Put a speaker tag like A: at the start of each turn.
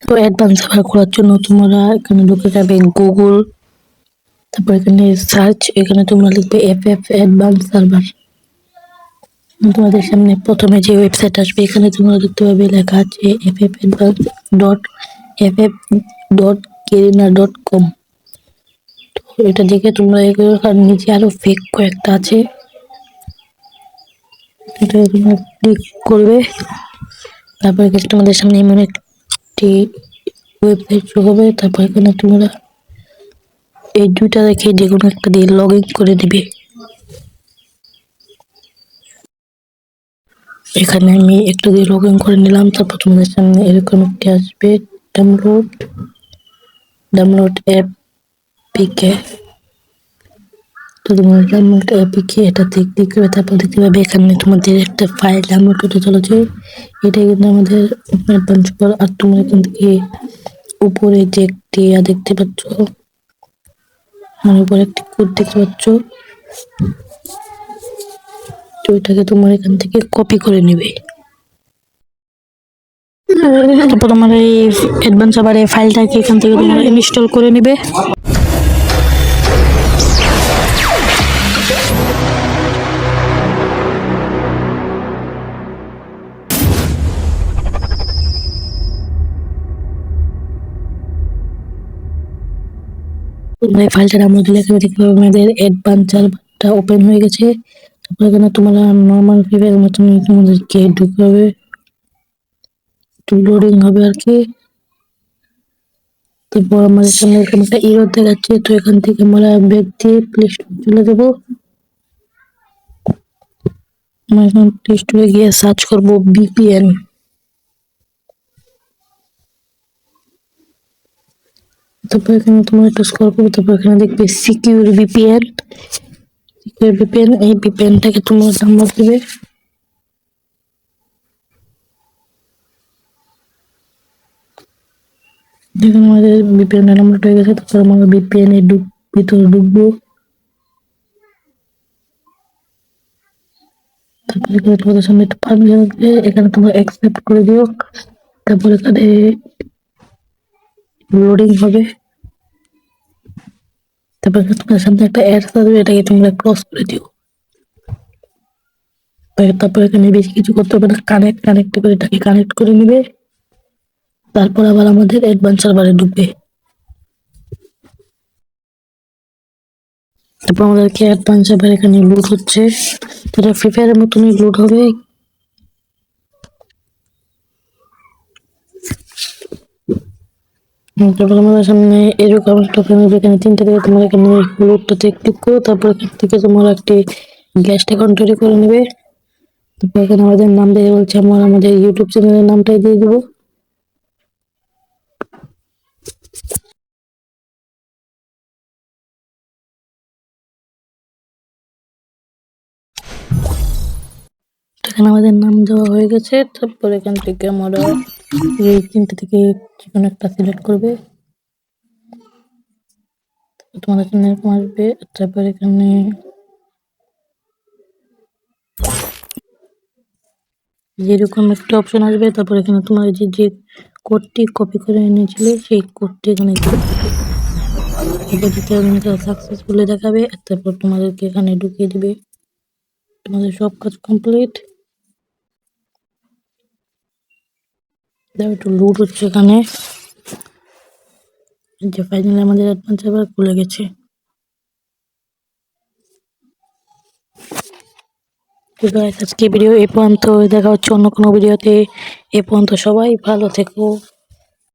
A: তো advance server খোলার জন্য তোমরা এখানে ঢুকে যাবে গুগল, তারপর এখানে সার্চ, এখানে তোমরা লিখবে এফএফ অ্যাডভান্স সার্ভার। তোমাদের সামনে প্রথমে যে ওয়েবসাইট আসবে এখানে তোমরা দেখতে পাবে লেখা আছে ff advance.ff.garena.com। এটা দেখে তোমরা এখানে নিচে আরো ফেক কয়েকটা আছে, এটা তোমরা ক্লিক করবে। তারপর তোমাদের সামনে এমন একটি ওয়েবসাইট শো হবে। তারপর এখানে তোমরা এই দুইটা দেখে যে কোনো একটা দিয়ে লগ ইন করে দিবে। এখানে আমি একটু দিয়ে লগ ইন করে নিলাম। তারপর তোমাদের সামনে এরকম একটি আসবে ডাউনলোড এপিকে। তো তোমরা ডাউনলোড এপিকে এটাতে ক্লিক করে তারপর দেখতে পাবে এখানে তোমাদের একটা ফাইল ডাউনলোড হতে চলেছে। এটা কিন্তু আমাদের অ্যাডভান্স করা। আর তোমরা এখান থেকে উপরে যে একটি দেখতে পাচ্ছ, মানে উপরে একটি কোড দেখতে পাচ্ছ, তো ওইটাকে তোমার এখান থেকে কপি করে নেবে। তারপর তোমার এই অ্যাডভান্স আবার এই ফাইলটাকে এখান থেকে তোমরা ইনস্টল করে নেবে। তোমরা এই ফাইলটা ডাউনলোড দিলে এখানে দেখতে পাবে আমাদের অ্যাডভান্স সার্ভারটা ওপেন হয়ে গেছে। তারপর এখানে তোমরা নর্মাল ফিভারের মতন তোমাদেরকে ঢুকতে হবে, একটু লোডিং হবে আর কি। তারপর আমাদের সামনে এরকম একটা এরর দেখাচ্ছে, তো এখান থেকে আমরা ব্যাক দিয়ে প্লে স্টোর চলে যাবো। আমরা এখন প্লে স্টোরে গিয়ে সার্চ করবো ভিপিএন। তারপর এখানে তোমরা একটু স্ক্রল করবে, তারপর এখানে দেখবে সিকিউর ভিপিএন। এই ভিপিএনটাকে তোমরা ডাউনলোড দিবে। দেখুন আমাদের ভিপিএন ডাউনলোড হয়ে গেছে। তারপর আমরা ভিপিএন এর ভিতরে ঢুকবো। তারপর এখানে তোমাদের সামনে একটা পারমিশন আসবে, এখানে তোমরা অ্যাকসেপ্ট করে দিও। তারপর এখানে লোডিং হবে। তারপর তোমার সামনে একটা অ্যাড আসবে, এটাকে তোমরা ক্রস করে দিও। তারপর এখানে বেশি কিছু করতে হবে না, কানেক্ট করে এটাকে কানেক্ট করে নিবে। তারপর আবার আমাদের অ্যাডভান্স সার্ভারে ঢুকবে। তারপর আমাদেরকে অ্যাডভান্স সার্ভার এখানে লোড হচ্ছে, এটা ফ্রি ফায়ারের মতনই লোড হবে। তারপর আমাদের সামনে এরকম একটা ওপেন হবে, এখানে তিনটে থেকে তোমরা এখানে লোডটাতে ক্লিক করো। তারপর এখান থেকে তোমরা একটি গ্যাস্ট অ্যাকাউন্ট তৈরি করে নেবে। তারপর এখানে আমাদের নাম দিয়ে বলছে, আমরা আমাদের ইউটিউব চ্যানেলের নামটাই দিয়ে দেবো। এখানে আমাদের নাম দেওয়া হয়ে গেছে। তারপর এখান থেকে আমরা এই তিনটে থেকে যে কোনো একটা সিলেক্ট করবে। তোমাদের সামনে এরকম আসবে। তারপর এখানে যেরকম একটা অপশন আসবে, তারপর এখানে তোমার যে কোডটি কপি করে এনেছিলে সেই কোডটি এখানে সাকসেসফুলি দেখাবে। তারপর তোমাদেরকে এখানে ঢুকিয়ে দিবে। তোমাদের সব কাজ কমপ্লিট। একটু লুট হচ্ছে এখানে, যে ফাইনালি আমাদের অ্যাডভান্স সার্ভার খুলে গেছে। আজকে ভিডিও এ পর্যন্ত, দেখা হচ্ছে অন্য কোনো ভিডিওতে। এ পর্যন্ত সবাই ভালো থেকো।